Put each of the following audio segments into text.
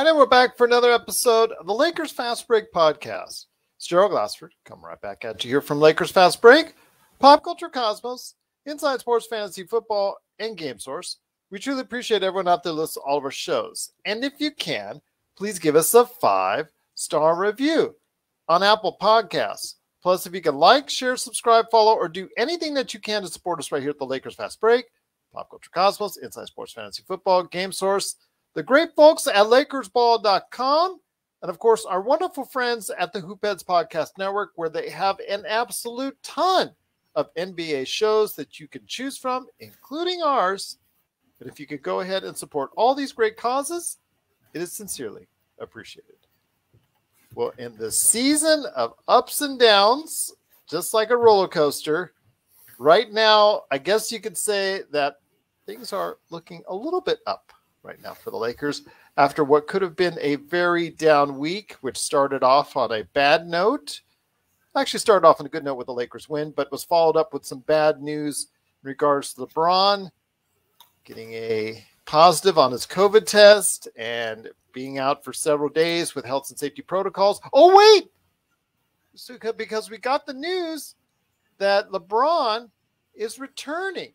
right, and we're back for another episode of the Lakers Fast Break podcast. It's Gerald Glassford. Come right back at you here from Lakers Fast Break, Pop Culture Cosmos, Inside Sports Fantasy Football, and Game Source. We truly appreciate everyone out there listening to all of our shows. And if you can, please give us a 5-star review on Apple Podcasts. Plus, if you can like, share, subscribe, follow, or do anything that you can to support us right here at the Lakers Fast Break, Pop Culture Cosmos, Inside Sports Fantasy Football, Game Source, the great folks at LakersBall.com, and of course, our wonderful friends at the Hoopheads Podcast Network, where they have an absolute ton of NBA shows that you can choose from, including ours. But if you could go ahead and support all these great causes, it is sincerely appreciated. Well, in the season of ups and downs, just like a roller coaster, right now, I guess you could say that things are looking a little bit up right now for the Lakers after what could have been a very down week, which started off on a bad note. Actually started off on a good note with the Lakers win, but was followed up with some bad news in regards to LeBron getting a positive on his COVID test and being out for several days with health and safety protocols. Oh, wait! So, because we got the news that LeBron is returning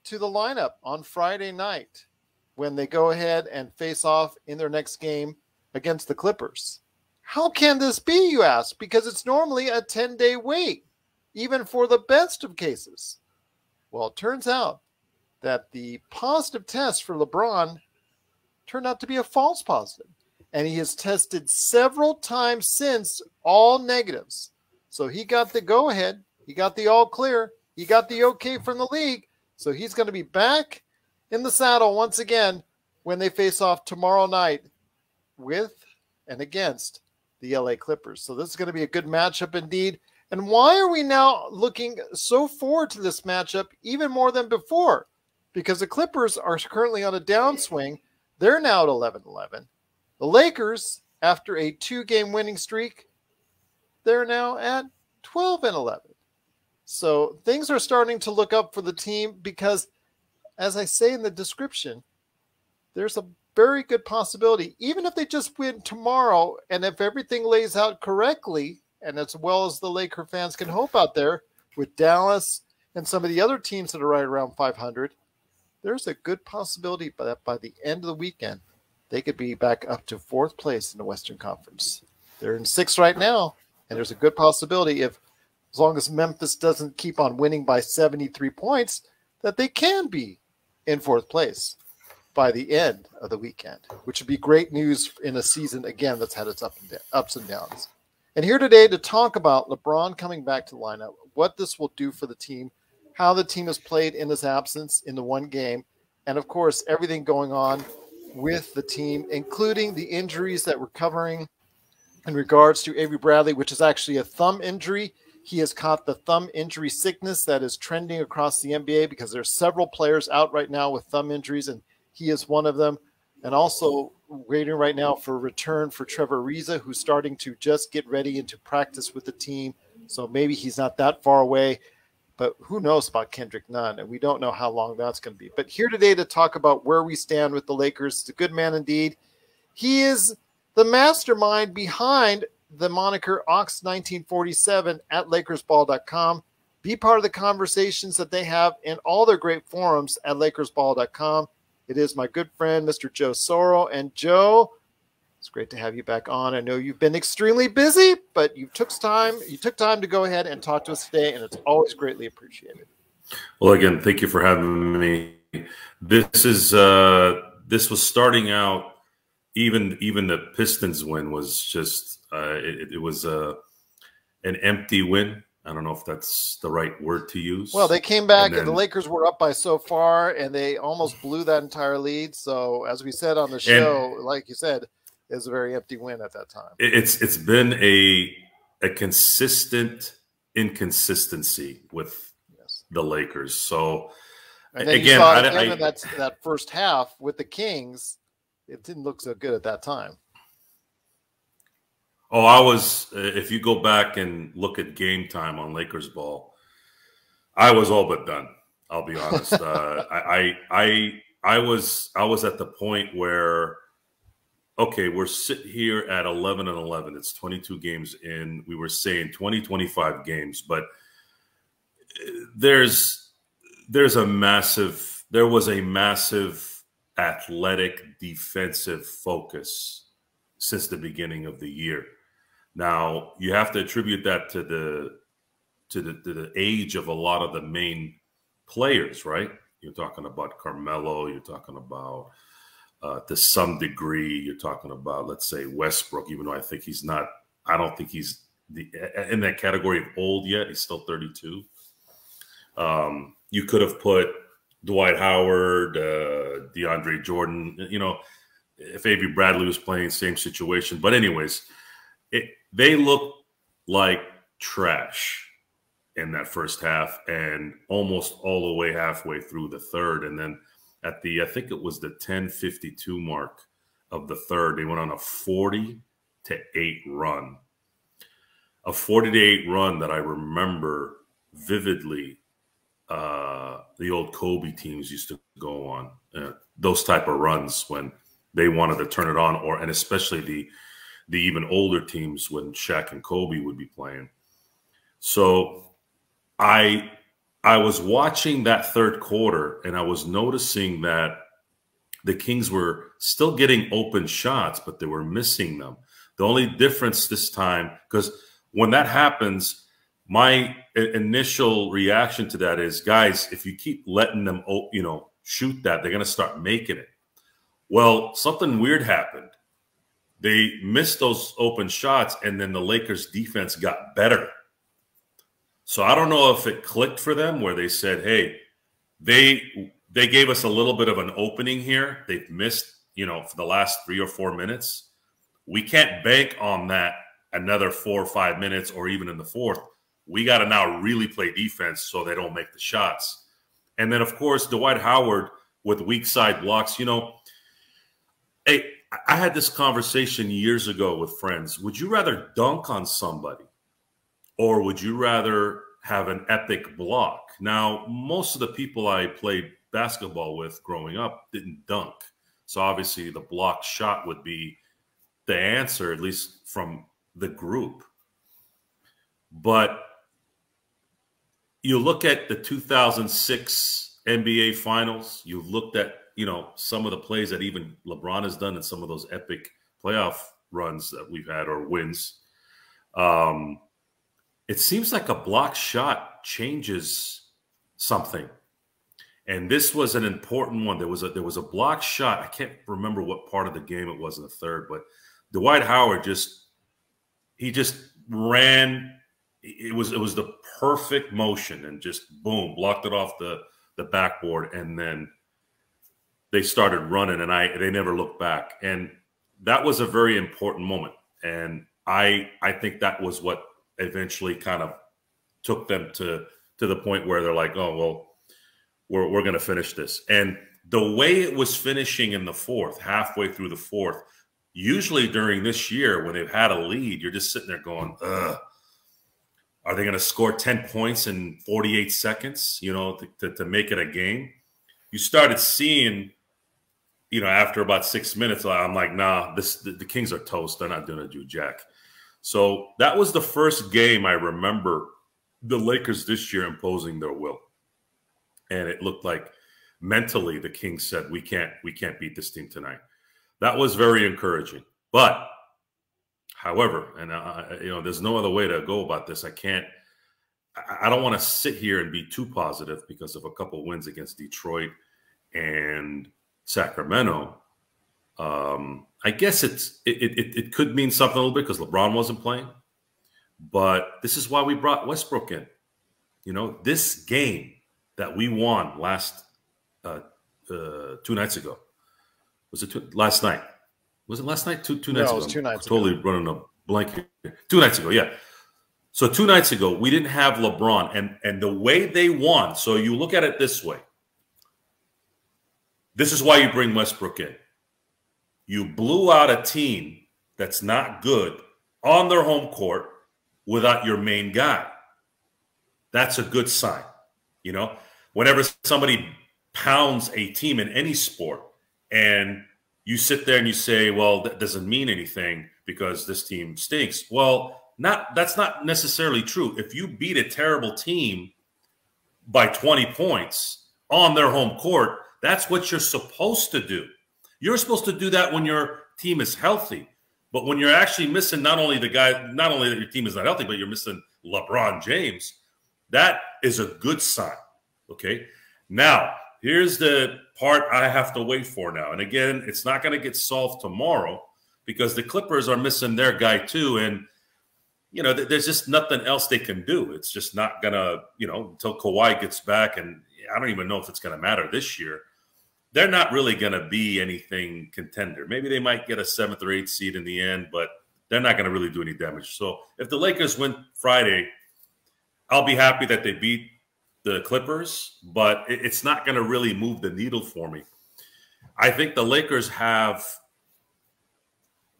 to the lineup on Friday night when they go ahead and face off in their next game against the Clippers. How can this be, you ask? Because it's normally a 10-day wait, even for the best of cases. Well, it turns out that the positive test for LeBron turned out to be a false positive. And he has tested several times since, all negatives. So he got the go-ahead. He got the all clear. He got the okay from the league. So he's going to be back in the saddle once again when they face off tomorrow night with and against the LA Clippers. So this is going to be a good matchup indeed. And why are we now looking so forward to this matchup even more than before? Because the Clippers are currently on a downswing. They're now at 11-11. The Lakers, after a 2-game winning streak, they're now at 12-11. So things are starting to look up for the team because, as I say in the description, there's a very good possibility, even if they just win tomorrow, and if everything lays out correctly, and as well as the Laker fans can hope out there with Dallas and some of the other teams that are right around 500, there's a good possibility that by the end of the weekend, they could be back up to 4th place in the Western Conference. They're in 6th right now, and there's a good possibility if, as long as Memphis doesn't keep on winning by 73 points, that they can be in 4th place by the end of the weekend, which would be great news in a season, again, that's had its ups and downs. And here today to talk about LeBron coming back to the lineup, what this will do for the team, how the team has played in his absence in the one game, and, of course, everything going on with the team, including the injuries that we're covering in regards to Avery Bradley, which is actually a thumb injury. He has caught the thumb injury sickness that is trending across the NBA because there's several players out right now with thumb injuries, and he is one of them. And also waiting right now for a return for Trevor Ariza, who's starting to just get ready into practice with the team. So maybe he's not that far away. But who knows about Kendrick Nunn, and we don't know how long that's going to be. But here today to talk about where we stand with the Lakers, it's a good man indeed. He is the mastermind behind the moniker Ox1947 at LakersBall.com. Be part of the conversations that they have in all their great forums at LakersBall.com. It is my good friend, Mr. Joe Soro. And Joe, it's great to have you back on. I know you've been extremely busy, but you took time to go ahead and talk to us today, and it's always greatly appreciated. Well, again, thank you for having me. This was starting out, even the Pistons win was just it was an empty win. I don't know if that's the right word to use. Well, they came back and the Lakers were up by so far, and they almost blew that entire lead. So, as we said on the show, like you said, it was a very empty win at that time. It's been a consistent inconsistency with the Lakers. So, and then again, that first half with the Kings, it didn't look so good at that time. Oh, I was. If you go back and look at game time on Lakers ball, I was all but done. I'll be honest. I was at the point where, okay, we're sitting here at 11-11. It's 22 games in. We were saying 20, 25 games, but there was a massive athletic defensive focus since the beginning of the year. Now, you have to attribute that to the age of a lot of the main players, right? You're talking about Carmelo, you're talking about to some degree, you're talking about, let's say, Westbrook, even though I don't think he's in that category of old yet. He's still 32. You could have put Dwight Howard, DeAndre Jordan, if Avery Bradley was playing, same situation. But anyways, they look like trash in that first half and almost all the way halfway through the third. And then at I think it was the 10:52 mark of the third, they went on a 40-8 run. A 40-8 run that I remember vividly. The old Kobe teams used to go on those type of runs when they wanted to turn it on, and especially the even older teams when Shaq and Kobe would be playing. So I was watching that third quarter, and I was noticing that the Kings were still getting open shots, but they were missing them. The only difference this time, because when that happens, my initial reaction to that is, guys, if you keep letting them, shoot that, they're going to start making it. Well, something weird happened. They missed those open shots, and then the Lakers defense got better. So I don't know if it clicked for them where they said, hey, they gave us a little bit of an opening here. They've missed, for the last 3 or 4 minutes. We can't bank on that another 4 or 5 minutes or even in the fourth. We got to now really play defense so they don't make the shots. And then, of course, Dwight Howard with weak side blocks. Hey, I had this conversation years ago with friends. Would you rather dunk on somebody or would you rather have an epic block? Now, most of the people I played basketball with growing up didn't dunk. So obviously the block shot would be the answer, at least from the group. But you look at the 2006 NBA Finals, you looked at, some of the plays that even LeBron has done and some of those epic playoff runs that we've had or wins. It seems like a block shot changes something. And this was an important one. There was a block shot. I can't remember what part of the game it was in the third, but Dwight Howard just ran. It was the perfect motion and just boom, blocked it off the backboard, and then they started running, and they never looked back. And that was a very important moment. And I think that was what eventually kind of took them to the point where they're like, oh, well, we're going to finish this. And the way it was finishing in the fourth, halfway through the fourth, usually during this year when they've had a lead, you're just sitting there going, ugh. Are they going to score 10 points in 48 seconds, to make it a game? You started seeing, after about 6 minutes, I'm like, nah, the Kings are toast. They're not going to do jack. So that was the first game I remember the Lakers this year imposing their will. And it looked like mentally the Kings said, we can't beat this team tonight. That was very encouraging. But however, and there's no other way to go about this. I don't want to sit here and be too positive because of a couple wins against Detroit and Sacramento. I guess it could mean something a little bit because LeBron wasn't playing. But this is why we brought Westbrook in. This game that we won last 2 nights ago. Was it last night? Was it last night? Two nights ago? No, it was 2 nights ago. Totally running a blank here. 2 nights ago, yeah. So 2 nights ago, we didn't have LeBron. And the way they won, so you look at it this way. This is why you bring Westbrook in. You blew out a team that's not good on their home court without your main guy. That's a good sign. Whenever somebody pounds a team in any sport and you sit there and you say, well, that doesn't mean anything because this team stinks. Well, that's not necessarily true. If you beat a terrible team by 20 points on their home court, that's what you're supposed to do. You're supposed to do that when your team is healthy. But when you're actually missing not only that your team is not healthy, but you're missing LeBron James, that is a good sign. Okay. Now, here's the part I have to wait for now. And again, it's not going to get solved tomorrow because the Clippers are missing their guy too. And, you know, there's just nothing else they can do. It's just not going to, you know, until Kawhi gets back. And I don't even know if it's going to matter this year. They're not really going to be anything contender. Maybe they might get a 7th or 8th seed in the end, but they're not going to really do any damage. So if the Lakers win Friday, I'll be happy that they beat the Clippers, but it's not going to really move the needle for me. I think the Lakers have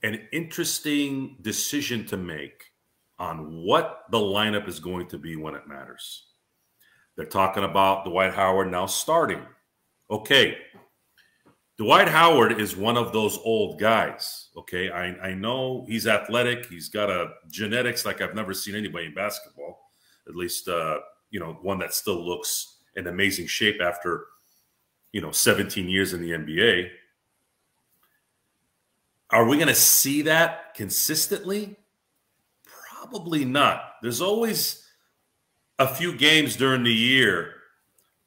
an interesting decision to make on what the lineup is going to be when it matters. They're talking about Dwight Howard now starting. Okay, Dwight Howard is one of those old guys, okay? I know he's athletic. He's got a genetics like I've never seen anybody in basketball, at least, you know, one that still looks in amazing shape after, you know, 17 years in the NBA. Are we going to see that consistently? Probably not. There's always a few games during the year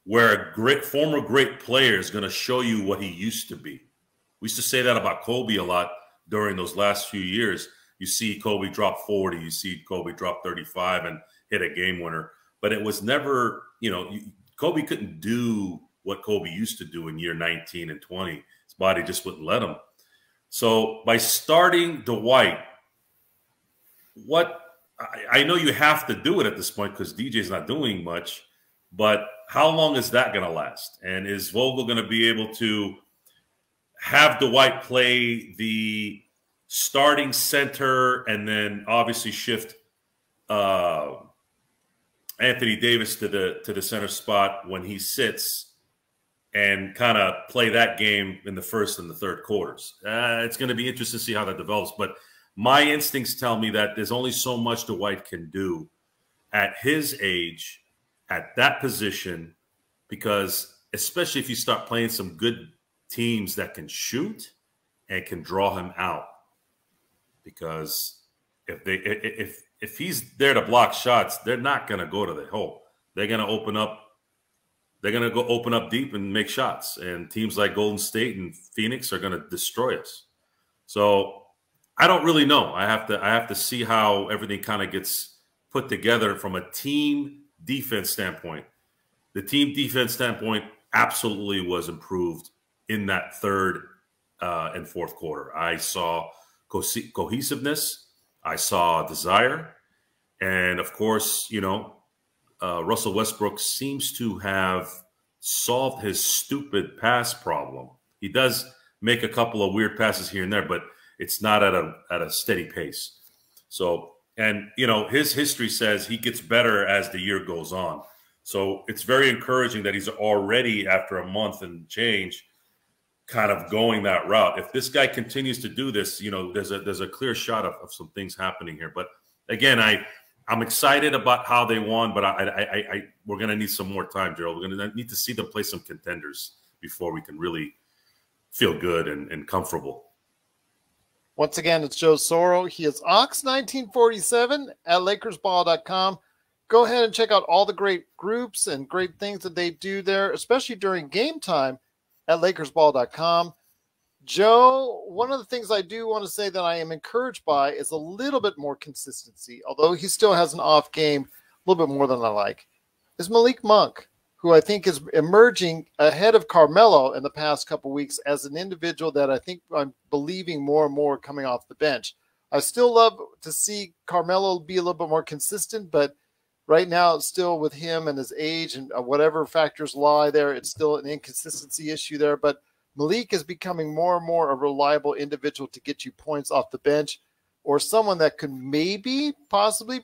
where a former great player is going to show you what he used to be. We used to say that about Kobe a lot during those last few years. You see Kobe drop 40, you see Kobe drop 35 and hit a game winner. But it was never, you know, Kobe couldn't do what Kobe used to do in year 19 and 20. His body just wouldn't let him. So by starting Dwight, I know you have to do it at this point because DJ's not doing much, but how long is that going to last? And is Vogel going to be able to have Dwight play the starting center and then obviously shift Anthony Davis to the center spot when he sits and kind of play that game in the first and the third quarters? It's going to be interesting to see how that develops. But my instincts tell me that there's only so much Dwight can do at his age, at that position, because especially if you start playing some good teams that can shoot and can draw him out. Because if he's there to block shots, they're not going to go to the hole. They're going to open up. They're going to go open up deep and make shots. And teams like Golden State and Phoenix are going to destroy us. So I don't really know. I have to see how everything kind of gets put together from a team defense standpoint. The team defense standpoint absolutely was improved in that third and fourth quarter. I saw cohesiveness. I saw desire. And, of course, you know, Russell Westbrook seems to have solved his stupid pass problem. He does make a couple of weird passes here and there, but it's not at a steady pace. So, and, you know, his history says he gets better as the year goes on. So it's very encouraging that he's already, after a month and change, kind of going that route. If this guy continues to do this, you know, there's a clear shot of some things happening here. But again, I'm excited about how they won, but we're going to need some more time, Gerald. We're going to need to see them play some contenders before we can really feel good and comfortable. Once again, it's Joe Soro. He is Ox1947 at LakersBall.com. Go ahead and check out all the great groups and great things that they do there, especially during game time at LakersBall.com. Joe, one of the things I do want to say that I am encouraged by is a little bit more consistency, although he still has an off game a little bit more than I like, is Malik Monk, who I think is emerging ahead of Carmelo in the past couple of weeks as an individual that I think I'm believing more and more coming off the bench. I still love to see Carmelo be a little bit more consistent, but right now it's still with him and his age and whatever factors lie there, it's still an inconsistency issue there. But Malik is becoming more and more a reliable individual to get you points off the bench, or someone that could maybe possibly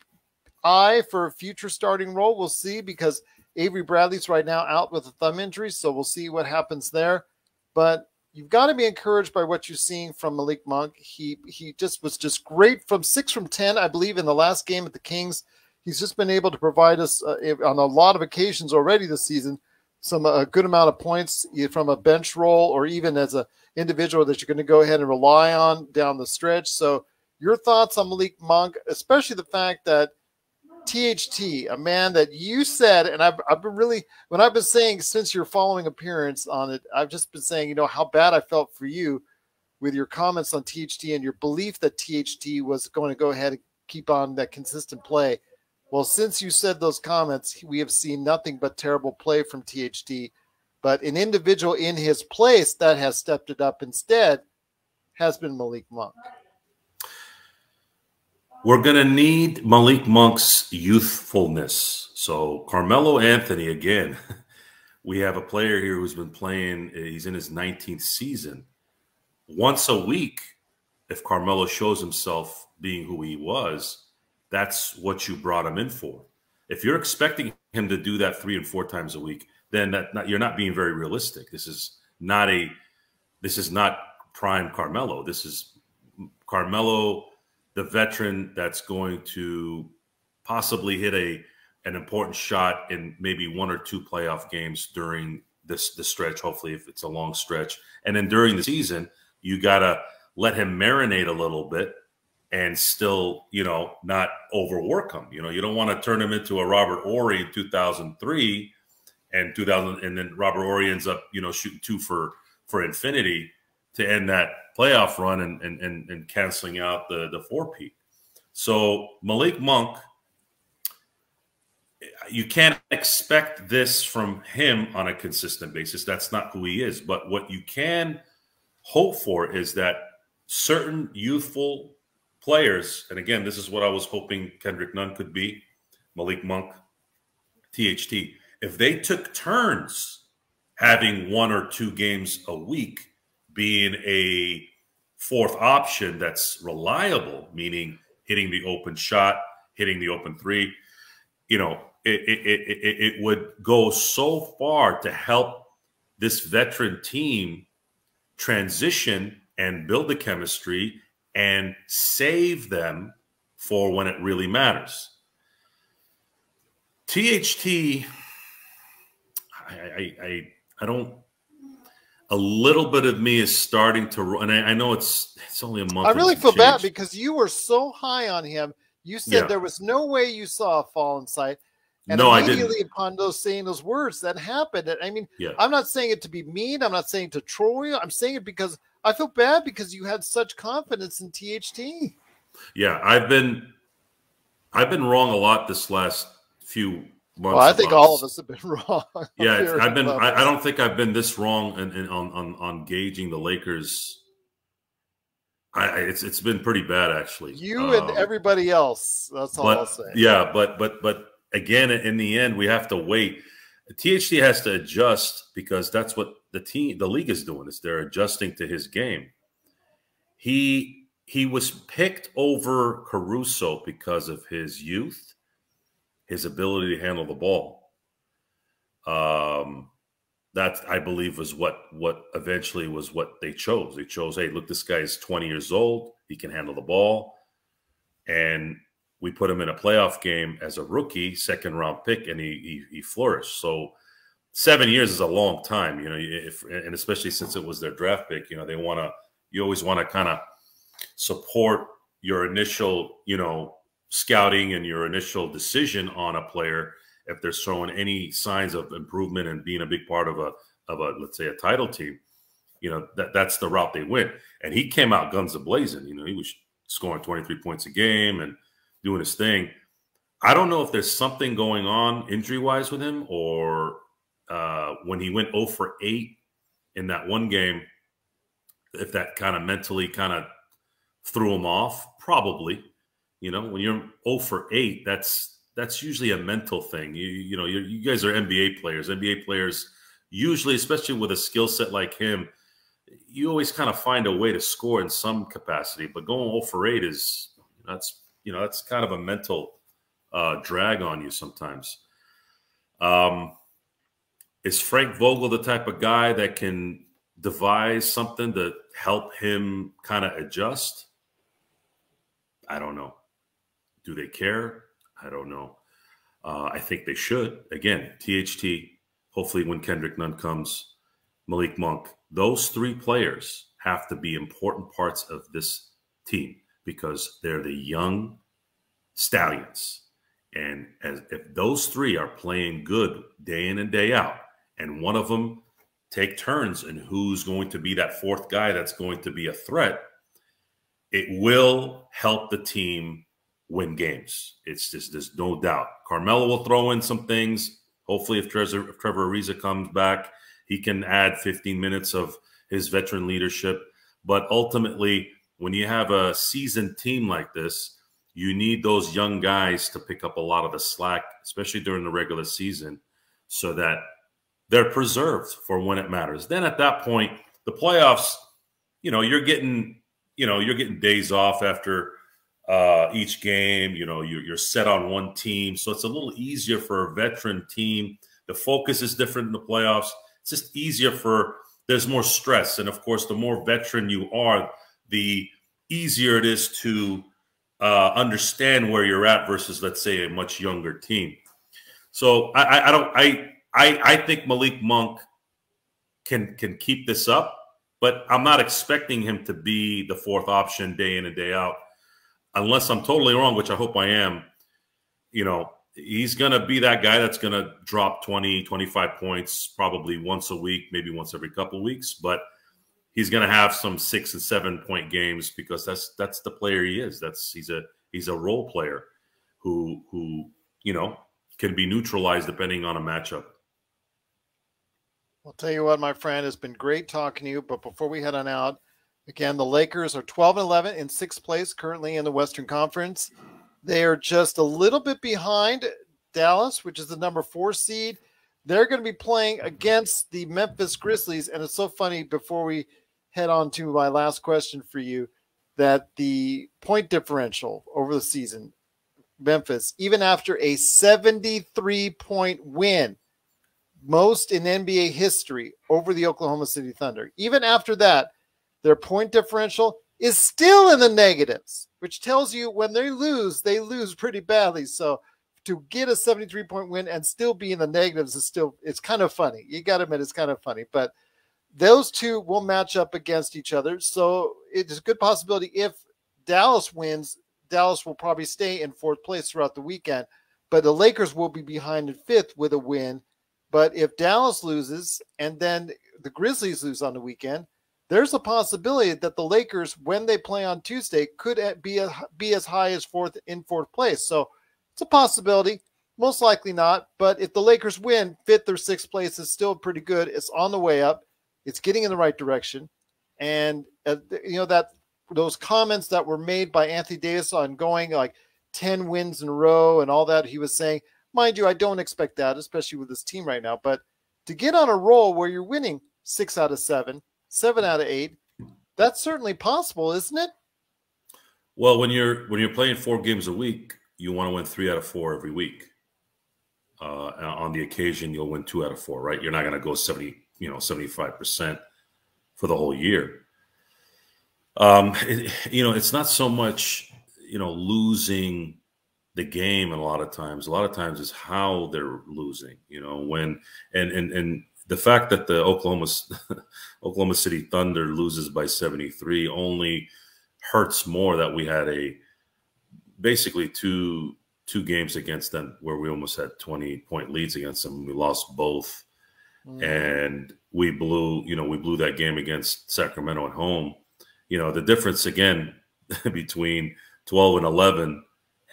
eye for a future starting role. We'll see, because Avery Bradley's right now out with a thumb injury, so we'll see what happens there. But you've got to be encouraged by what you're seeing from Malik Monk. He just was just great from 6 from 10, I believe, in the last game at the Kings. He's just been able to provide us on a lot of occasions already this season a good amount of points from a bench role or even as an individual that you're going to go ahead and rely on down the stretch. So your thoughts on Malik Monk, especially the fact that THT, a man that you said, and I've been really, when I've been saying since your following appearance on it, I've just been saying, how bad I felt for you with your comments on THT and your belief that THT was going to go ahead and keep on that consistent play. Well, since you said those comments, we have seen nothing but terrible play from THT, but an individual in his place that has stepped it up instead has been Malik Monk. We're going to need Malik Monk's youthfulness. So Carmelo Anthony, again, we have a player here who's been playing. He's in his 19th season. Once a week, if Carmelo shows himself being who he was, that's what you brought him in for. If you're expecting him to do that 3 and 4 times a week, then you're not being very realistic. This is not prime Carmelo. This is Carmelo, the veteran that's going to possibly hit an important shot in maybe 1 or 2 playoff games during the stretch, hopefully if it's a long stretch. And then during the season, you got to let him marinate a little bit and still, not overwork him. You don't want to turn him into a Robert Horry in 2003 and then Robert Horry ends up, shooting 2 for infinity to end that playoff run and canceling out the 4-peat. So Malik Monk, you can't expect this from him on a consistent basis. That's not who he is. But what you can hope for is that certain youthful players, and again, this is what I was hoping Kendrick Nunn could be, Malik Monk, THT, if they took turns having 1 or 2 games a week being a 4th option that's reliable, meaning hitting the open shot, hitting the open 3, it would go so far to help this veteran team transition and build the chemistry and save them for when it really matters. THT, I don't. A little bit of me is starting to, and I know it's only a month. I really feel bad because you were so high on him. You said there was no way you saw a fall in sight. And no, immediately I didn't. upon saying those words, that happened. I mean, I'm not saying it to be mean. I'm not saying to troll you. I'm saying it because I feel bad because you had such confidence in THT. Yeah, I've been wrong a lot this last few months. Well, I think all of us have been wrong. Yeah, I don't think I've been this wrong on gauging the Lakers. It's been pretty bad actually. You and everybody else. That's all I'll say. Yeah, but again, in the end, we have to wait. THT has to adjust because that's what the league is doing. Is they're adjusting to his game. He was picked over Caruso because of his youth, his ability to handle the ball. That I believe was what eventually was what they chose. They chose, hey, look, this guy is 20 years old. He can handle the ball, and we put him in a playoff game as a rookie, 2nd-round pick, and he flourished. So 7 years is a long time, and especially since it was their draft pick, you always want to kind of support your initial, scouting and your initial decision on a player if they're showing any signs of improvement and being a big part of a let's say a title team. That's the route they went, and he came out guns a-blazing. He was scoring 23 points a game and doing his thing. I don't know if there's something going on injury-wise with him, or when he went 0 for 8 in that one game, if that kind of mentally kind of threw him off. Probably. When you're 0 for 8, that's usually a mental thing. You guys are NBA players. NBA players usually, especially with a skill set like him, you always kind of find a way to score in some capacity. But going 0 for 8 that's kind of a mental drag on you sometimes. Is Frank Vogel the type of guy that can devise something to help him kind of adjust? I don't know. Do they care? I don't know. I think they should. Again, THT, hopefully when Kendrick Nunn comes, Malik Monk, those three players have to be important parts of this team because they're the young stallions. And if those three are playing good day in and day out, and one of them take turns and who's going to be that fourth guy that's going to be a threat, it will help the team win games. It's just, there's no doubt. Carmelo will throw in some things. Hopefully if Trevor Ariza comes back, he can add 15 minutes of his veteran leadership. But ultimately, when you have a seasoned team like this, you need those young guys to pick up a lot of the slack, especially during the regular season, so that they're preserved for when it matters. Then at that point, the playoffs, you're getting days off after each game. You're set on one team. So it's a little easier for a veteran team. The focus is different in the playoffs. It's just easier there's more stress. And of course, the more veteran you are, the easier it is to understand where you're at versus, let's say, a much younger team. So I think Malik Monk can keep this up, but I'm not expecting him to be the fourth option day in and day out, unless I'm totally wrong, which I hope I am. He's going to be that guy that's going to drop 20, 25 points probably once a week, maybe once every couple of weeks, but he's going to have some 6 and 7 point games because that's the player he is. He's a role player who can be neutralized depending on a matchup. I'll tell you what, my friend, it's been great talking to you. But before we head on out, again, the Lakers are 12-11 in 6th place currently in the Western Conference. They are just a little bit behind Dallas, which is the number 4 seed. They're going to be playing against the Memphis Grizzlies. And it's so funny, before we head on to my last question for you, that the point differential over the season, Memphis, even after a 73-point win, most in NBA history over the Oklahoma City Thunder, even after that, their point differential is still in the negatives, which tells you when they lose pretty badly. So to get a 73-point win and still be in the negatives it's kind of funny. You got to admit, it's kind of funny. But those two will match up against each other. So it's a good possibility if Dallas wins, Dallas will probably stay in 4th place throughout the weekend. But the Lakers will be behind in 5th with a win. But if Dallas loses and then the Grizzlies lose on the weekend, there's a possibility that the Lakers, when they play on Tuesday, could be as high as 4th place. So it's a possibility. Most likely not. But if the Lakers win, 5th or 6th place is still pretty good. It's on the way up. It's getting in the right direction. And, that those comments that were made by Anthony Davis on going like 10 wins in a row and all that he was saying, mind you, I don't expect that, especially with this team right now. But to get on a roll where you're winning 6 out of 7, 7 out of 8, that's certainly possible, isn't it? Well, when you're playing 4 games a week, you want to win 3 out of 4 every week. On the occasion, you'll win 2 out of 4, right? You're not going to go 75% for the whole year. It's not so much, losing the game. And a lot of times is how they're losing, and the fact that the Oklahoma City Thunder loses by 73 only hurts more that we had basically two games against them where we almost had 20-point leads against them. We lost both. And we blew that game against Sacramento at home. The difference again between 12-11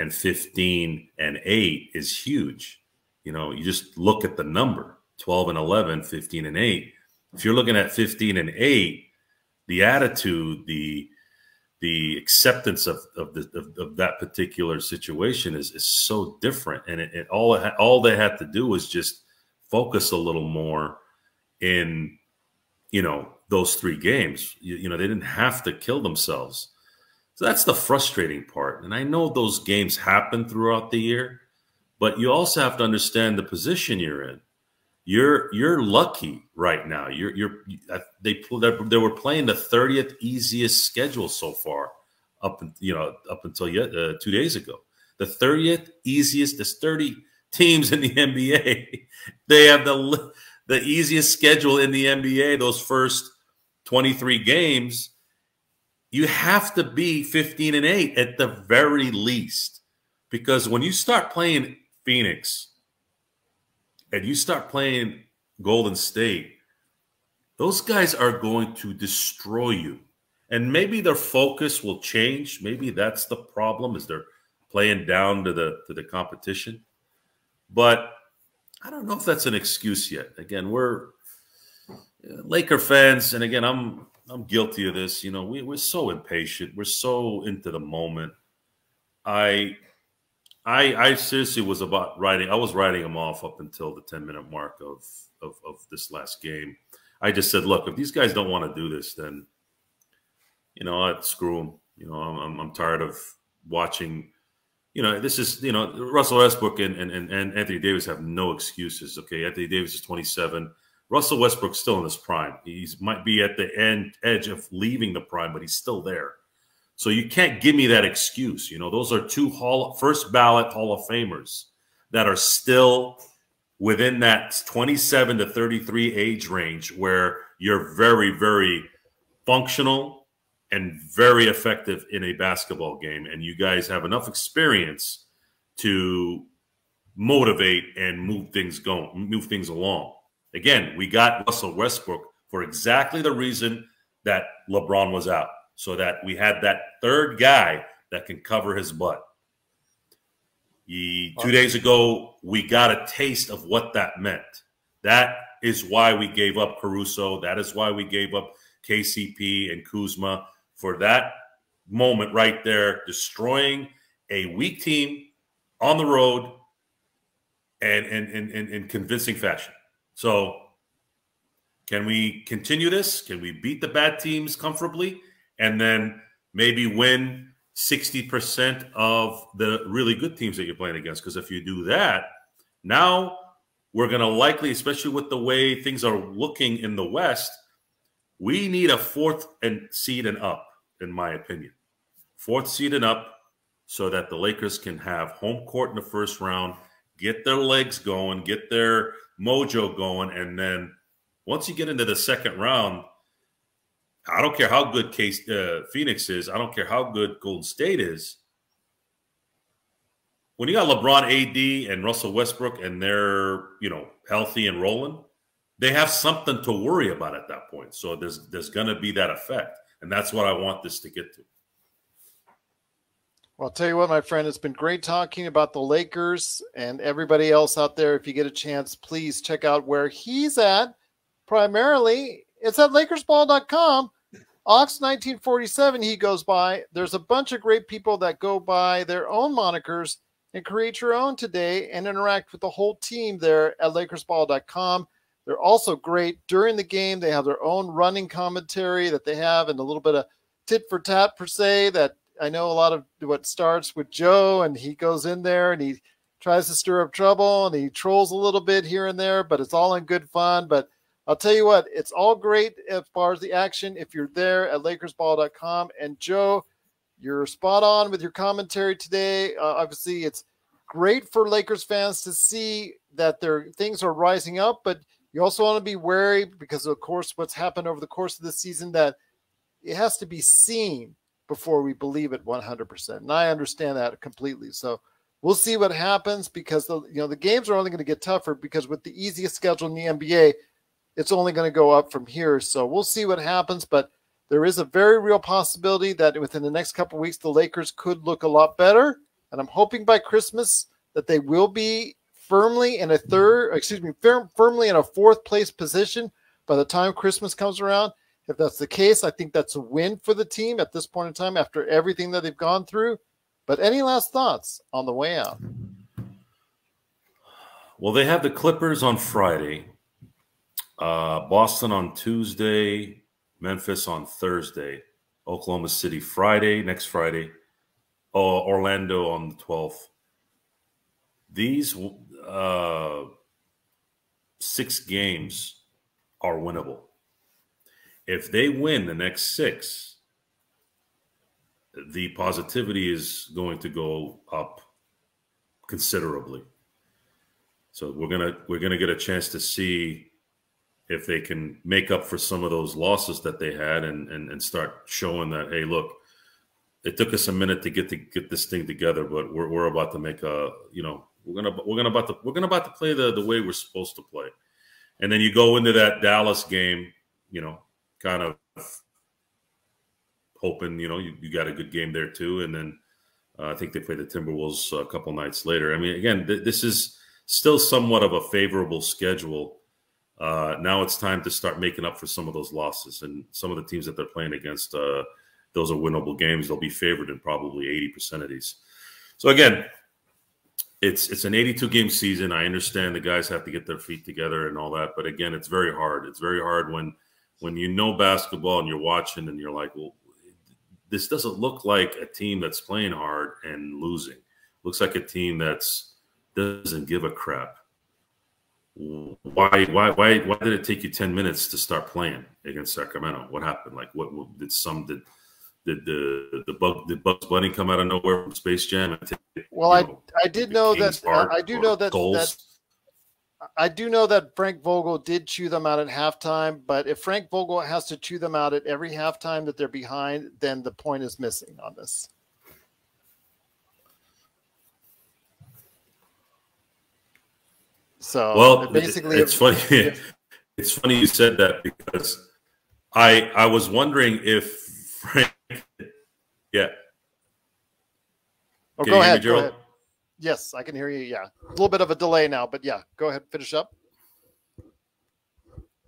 and 15-8 is huge. You just look at the number 12-11, 15-8. If you're looking at 15-8, the attitude, the acceptance of that particular situation is so different. And all they had to do was just focus a little more in, those 3 games. They didn't have to kill themselves. So that's the frustrating part. And I know those games happen throughout the year, but you also have to understand the position you're in. You're lucky right now. They were playing the 30th easiest schedule so far up until 2 days ago. The 30th easiest. There's 30 teams in the NBA. They have the easiest schedule in the NBA. Those first 23 games, you have to be 15-8 at the very least, because when you start playing Phoenix and you start playing Golden State, those guys are going to destroy you. And maybe their focus will change. Maybe that's the problem, is they're playing down to the competition. But I don't know if that's an excuse yet. Again, we're Laker fans, and again, I'm guilty of this. You know, we're so impatient. We're so into the moment. I seriously was about writing. I was writing them off up until the 10-minute mark of this last game. I just said, look, if these guys don't want to do this, then, you know, I'd screw them. You know, I'm tired of watching. You know, this is, you know, Russell Westbrook and Anthony Davis have no excuses. Okay, Anthony Davis is 27. Russell Westbrook's still in his prime. He might be at the edge of leaving the prime, but he's still there. So you can't give me that excuse. You know, those are two first ballot Hall of Famers that are still within that 27 to 33 age range where you're very, very functional and very effective in a basketball game. And you guys have enough experience to motivate and move things along. Again, we got Russell Westbrook for exactly the reason that LeBron was out, so that we had that third guy that can cover his butt. 2 days ago, we got a taste of what that meant. That is why we gave up Caruso. That is why we gave up KCP and Kuzma, for that moment right there, destroying a weak team on the road and in convincing fashion. So can we continue this? Can we beat the bad teams comfortably and then maybe win 60% of the really good teams that you're playing against? Because if you do that, now we're going to likely, especially with the way things are looking in the West, we need a fourth seed and up, in my opinion. Fourth seed and up, so that the Lakers can have home court in the first round, get their legs going, get their mojo going, and then once you get into the second round, I don't care how good Phoenix is, I don't care how good Golden State is. When you got LeBron, AD, and Russell Westbrook, and they're, you know, healthy and rolling, they have something to worry about at that point. So there's going to be that effect. And that's what I want this to get to. Well, I'll tell you what, my friend, it's been great talking about the Lakers, and everybody else out there. If you get a chance, please check out where he's at. Primarily, it's at LakersBall.com. Ox1947, he goes by. There's a bunch of great people that go by their own monikers and create your own today and interact with the whole team there at LakersBall.com. They're also great during the game. They have their own running commentary that they have, and a little bit of tit for tat per se, that I know a lot of what starts with Joe, and he goes in there and he tries to stir up trouble and he trolls a little bit here and there, but it's all in good fun. But I'll tell you what, it's all great as far as the action if you're there at LakersBall.com. And Joe, you're spot on with your commentary today. Obviously, it's great for Lakers fans to see that their things are rising up, but you also want to be wary because, of course, what's happened over the course of the season, that it has to be seen before we believe it 100%. And I understand that completely. So we'll see what happens, because the games are only going to get tougher, because with the easiest schedule in the NBA, it's only going to go up from here. So we'll see what happens. But there is a very real possibility that within the next couple of weeks, the Lakers could look a lot better. And I'm hoping by Christmas that they will be firmly in firmly in a fourth place position by the time Christmas comes around. If that's the case, I think that's a win for the team at this point in time after everything that they've gone through. But any last thoughts on the way out? Well, they have the Clippers on Friday, Boston on Tuesday, Memphis on Thursday, Oklahoma City next Friday, Orlando on the 12th. These 6 games are winnable. If they win the next 6, the positivity is going to go up considerably. So we're gonna get a chance to see if they can make up for some of those losses that they had and start showing that, hey, look, it took us a minute to get this thing together, but we're about to make a, you know, we're about to play the way we're supposed to play. And then you go into that Dallas game, you know, kind of hoping, you know, you got a good game there too. And then I think they play the Timberwolves a couple nights later. I mean, again, this is still somewhat of a favorable schedule. Now it's time to start making up for some of those losses. And some of the teams that they're playing against, those are winnable games. They'll be favored in probably 80% of these. So again, it's an 82-game season. I understand the guys have to get their feet together and all that. But again, it's very hard. It's very hard when you know basketball and you're watching and you're like, well, this doesn't look like a team that's playing hard and losing. Looks like a team that's doesn't give a crap. Why did it take you 10 minutes to start playing against Sacramento? What happened? Like what did Bugs Bunny come out of nowhere from Space Jam? Well, I do know that Frank Vogel did chew them out at halftime, but if Frank Vogel has to chew them out at every halftime that they're behind, then the point is missing on this. So well, basically, it's funny. It's funny you said that because I was wondering if Frank. Yeah. Oh, go ahead. Go ahead. Yes, I can hear you. Yeah, a little bit of a delay now, but yeah, go ahead, finish up.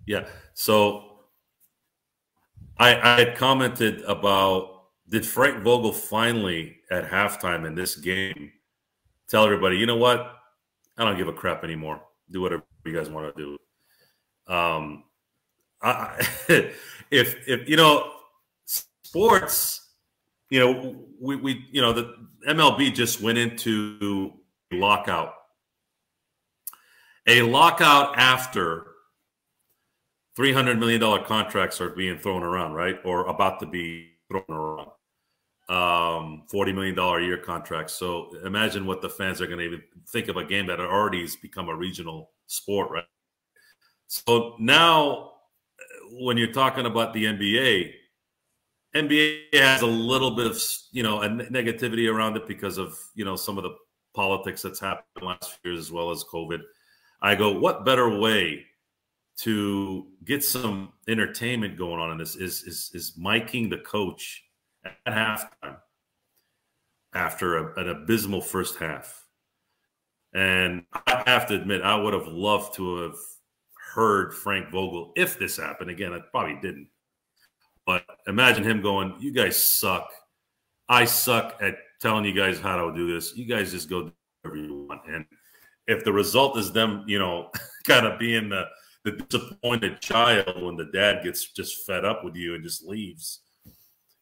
Yeah. So I had commented about, did Frank Vogel finally at halftime in this game tell everybody, you know what? I don't give a crap anymore. Do whatever you guys want to do. If you know, sports, you know, we you know, the MLB just went into lockout. A lockout after $300 million contracts are being thrown around, right? Or about to be thrown around. $40 million a year contracts. So imagine what the fans are going to even think of a game that already has become a regional sport, right? So now when you're talking about the NBA has a little bit of, you know, a negativity around it because of, you know, some of the politics that's happened in the last few years as well as COVID. I go, what better way to get some entertainment going on in this is miking the coach at halftime after an abysmal first half. And I have to admit, I would have loved to have heard Frank Vogel if this happened. Again, I probably didn't. But imagine him going, you guys suck. I suck at telling you guys how to do this. You guys just go do whatever you want. And if the result is them, you know, kind of being the disappointed child when the dad gets just fed up with you and just leaves,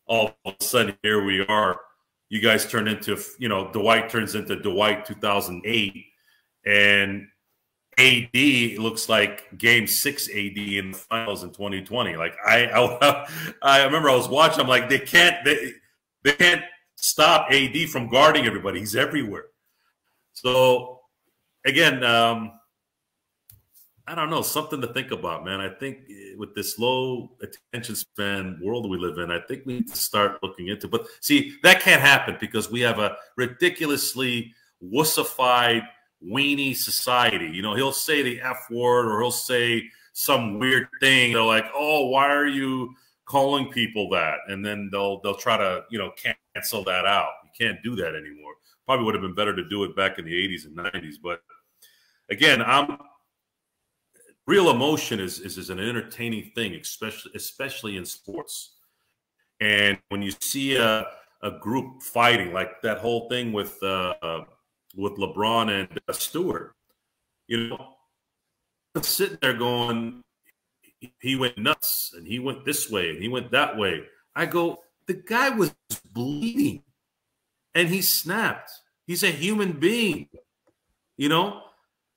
all of a sudden here we are. You guys turn into, you know, Dwight turns into Dwight 2008, and AD looks like Game 6 AD in the finals in 2020. Like I remember I was watching. I'm like, they can't stop AD from guarding everybody. He's everywhere. So again, I don't know, something to think about, man. I think with this low attention span world we live in, I think we need to start looking into. But see, that can't happen because we have a ridiculously wussified, weenie society. You know, he'll say the F word or he'll say some weird thing. They're like, "Oh, why are you calling people that?" And then they'll try to, you know, cancel that out. You can't do that anymore. Probably would have been better to do it back in the 80s and 90s. But again, real emotion is an entertaining thing, especially in sports. And when you see a group fighting, like that whole thing with LeBron and Stewart, you know, I'm sitting there going, he went nuts and he went this way and he went that way. I go, the guy was bleeding and he snapped. He's a human being, you know.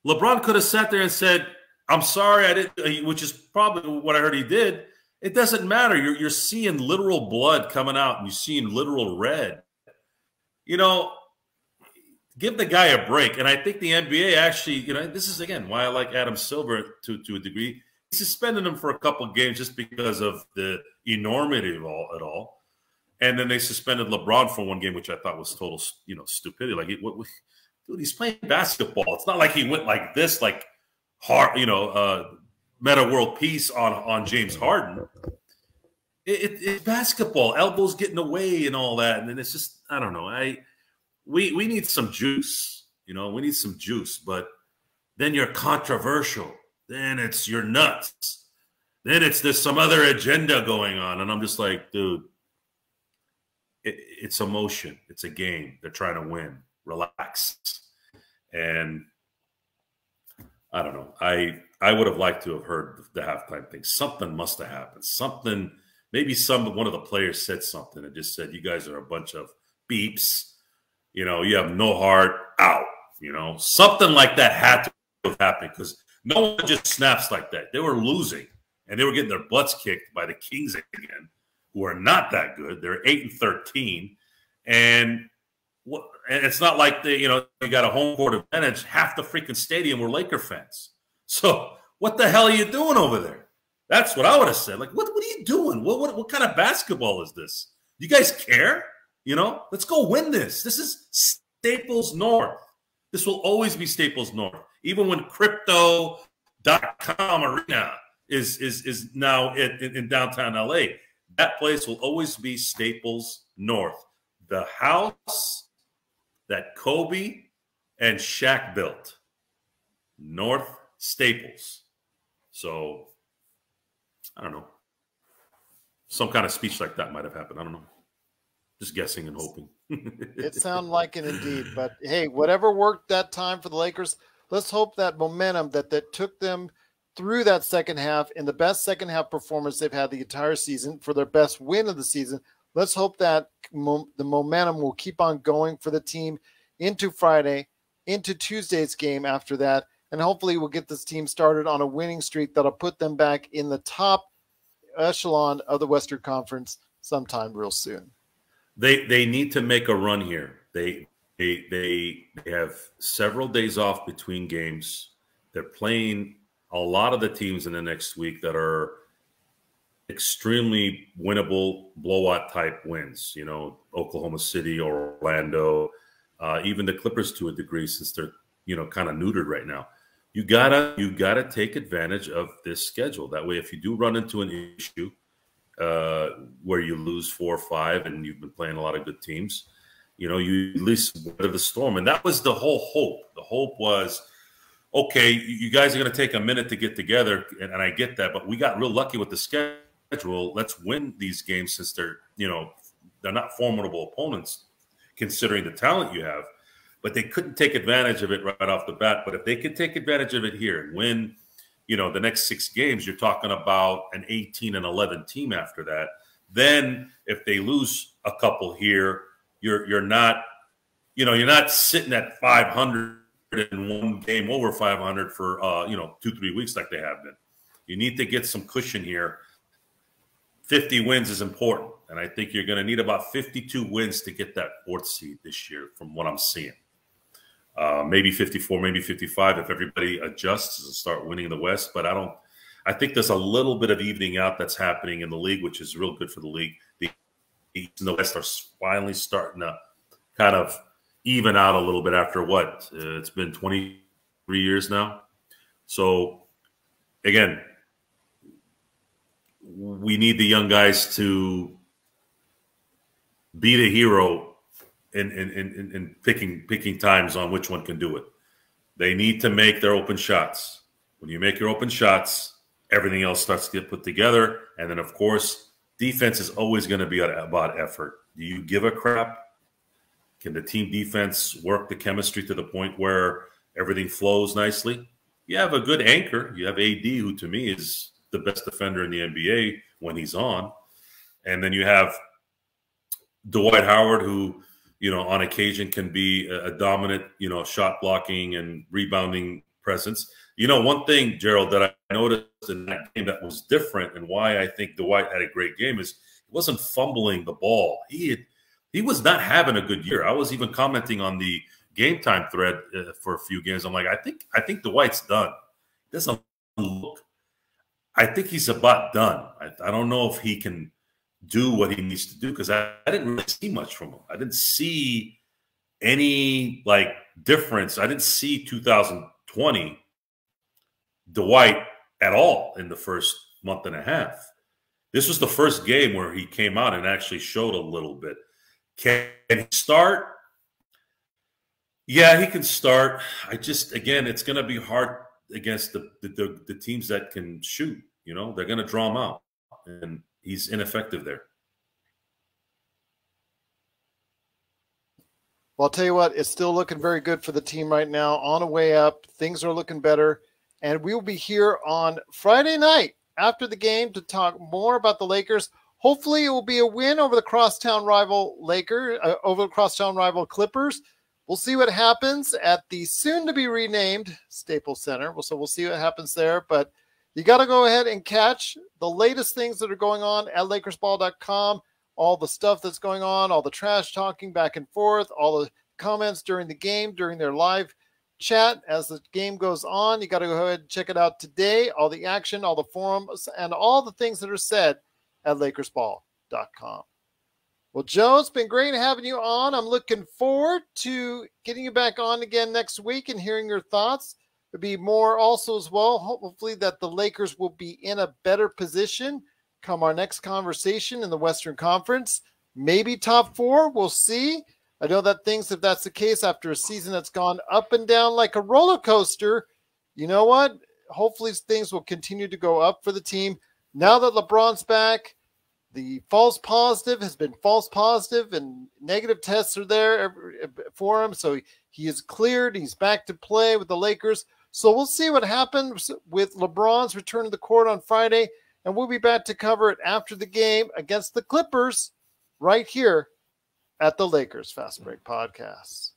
LeBron could have sat there and said, I'm sorry, I didn't, which is probably what I heard he did. It doesn't matter. You're seeing literal blood coming out and you're seeing literal red. You know, give the guy a break. And I think the NBA actually, you know, this is, again, why I like Adam Silver to a degree. He suspended him for a couple of games just because of the enormity of it all. And then they suspended LeBron for one game, which I thought was total, you know, stupidity. Like, dude, he's playing basketball. It's not like he went like this, like hard, you know, meta world peace on James Harden. It's basketball, elbows getting away and all that. And then it's just, I don't know. We need some juice, you know, we need some juice, but then you're controversial. Then you're nuts. Then there's some other agenda going on. And I'm just like, dude, it's emotion. It's a game. They're trying to win. Relax. And I don't know. I would have liked to have heard the halftime thing. Something must have happened. Something, maybe one of the players said something and just said, you guys are a bunch of beeps. You know, you have no heart, out. You know, something like that had to have happened because no one just snaps like that. They were losing, and they were getting their butts kicked by the Kings again, who are not that good. They're 8-13, and it's not like you got a home court advantage. Half the freaking stadium were Laker fans. So what the hell are you doing over there? That's what I would have said. Like, what are you doing? What kind of basketball is this? You guys care? You know, let's go win this. This is Staples North. This will always be Staples North. Even when Crypto.com Arena is now in downtown LA, that place will always be Staples North. The house that Kobe and Shaq built. North Staples. So, I don't know. Some kind of speech like that might have happened. I don't know. Just guessing and hoping. It sounded like it indeed. But, hey, whatever worked that time for the Lakers, let's hope that momentum that took them through that second half in the best second half performance they've had the entire season for their best win of the season. Let's hope that the momentum will keep on going for the team into Friday, into Tuesday's game after that. And hopefully we'll get this team started on a winning streak that'll put them back in the top echelon of the Western Conference sometime real soon. They need to make a run here. They have several days off between games. They're playing a lot of the teams in the next week that are extremely winnable blowout type wins. You know, Oklahoma City, Orlando, even the Clippers to a degree, since they're kind of neutered right now. You gotta take advantage of this schedule. That way, if you do run into an issue where you lose 4 or 5 and you've been playing a lot of good teams, you at least weather the storm. And that was the whole hope. The hope was, okay, you guys are going to take a minute to get together, and I get that, but we got real lucky with the schedule. Let's win these games since they're not formidable opponents considering the talent you have. But they couldn't take advantage of it right off the bat. But if they could take advantage of it here and win, the next 6 games, you're talking about an 18-11 team after that. Then if they lose a couple here, you're not sitting at 500 in one game over 500 for 2-3 weeks like they have been. You need to get some cushion here. 50 wins is important, and I think you're going to need about 52 wins to get that 4th seed this year from what I'm seeing. Maybe 54, maybe 55 if everybody adjusts and start winning the West. But I think there's a little bit of evening out that's happening in the league, which is real good for the league. The East and the West are finally starting to kind of even out a little bit after what? It's been 23 years now. So, again, we need the young guys to be the hero in picking times on which one can do it. They need to make their open shots. When you make your open shots, everything else starts to get put together. And then, of course, defense is always going to be about effort. Do you give a crap? Can the team defense work the chemistry to the point where everything flows nicely? You have a good anchor. You have AD, who to me is the best defender in the NBA when he's on. And then you have Dwight Howard, who, on occasion can be a dominant, shot blocking and rebounding presence. You know, one thing, Gerald, that I noticed in that game that was different and why I think Dwight had a great game is he wasn't fumbling the ball. He was not having a good year. I was even commenting on the Game Time thread for a few games. I'm like, I think Dwight's done. He doesn't look. I think he's about done. I don't know if he can do what he needs to do because I didn't really see much from him. I didn't see any like difference. I didn't see 2020 Dwight at all in the first month and a half. This was the first game where he came out and actually showed a little bit. Can he start? Yeah, he can start. Again, it's going to be hard against the teams that can shoot. You know, they're going to draw him out, and he's ineffective there. Well, I'll tell you what, it's still looking very good for the team right now. On a way up, things are looking better. And we will be here on Friday night after the game to talk more about the Lakers. Hopefully, it will be a win over the crosstown rival Clippers. We'll see what happens at the soon-to-be renamed Staples Center. So we'll see what happens there. But you got to go ahead and catch the latest things that are going on at LakersBall.com. All the stuff that's going on, all the trash talking back and forth, all the comments during the game, during their live chat as the game goes on. You got to go ahead and check it out today. All the action, all the forums, and all the things that are said at LakersBall.com. Well, Joe, it's been great having you on. I'm looking forward to getting you back on again next week and hearing your thoughts. There'll be more also as well. Hopefully that the Lakers will be in a better position come our next conversation in the Western Conference. Maybe top 4. We'll see. I know that if that's the case after a season that's gone up and down like a roller coaster, you know what? Hopefully things will continue to go up for the team. Now that LeBron's back, the false positive has been false positive and negative tests are there for him. So he is cleared. He's back to play with the Lakers. So we'll see what happens with LeBron's return to the court on Friday. And we'll be back to cover it after the game against the Clippers right here at the Lakers Fast Break Podcast.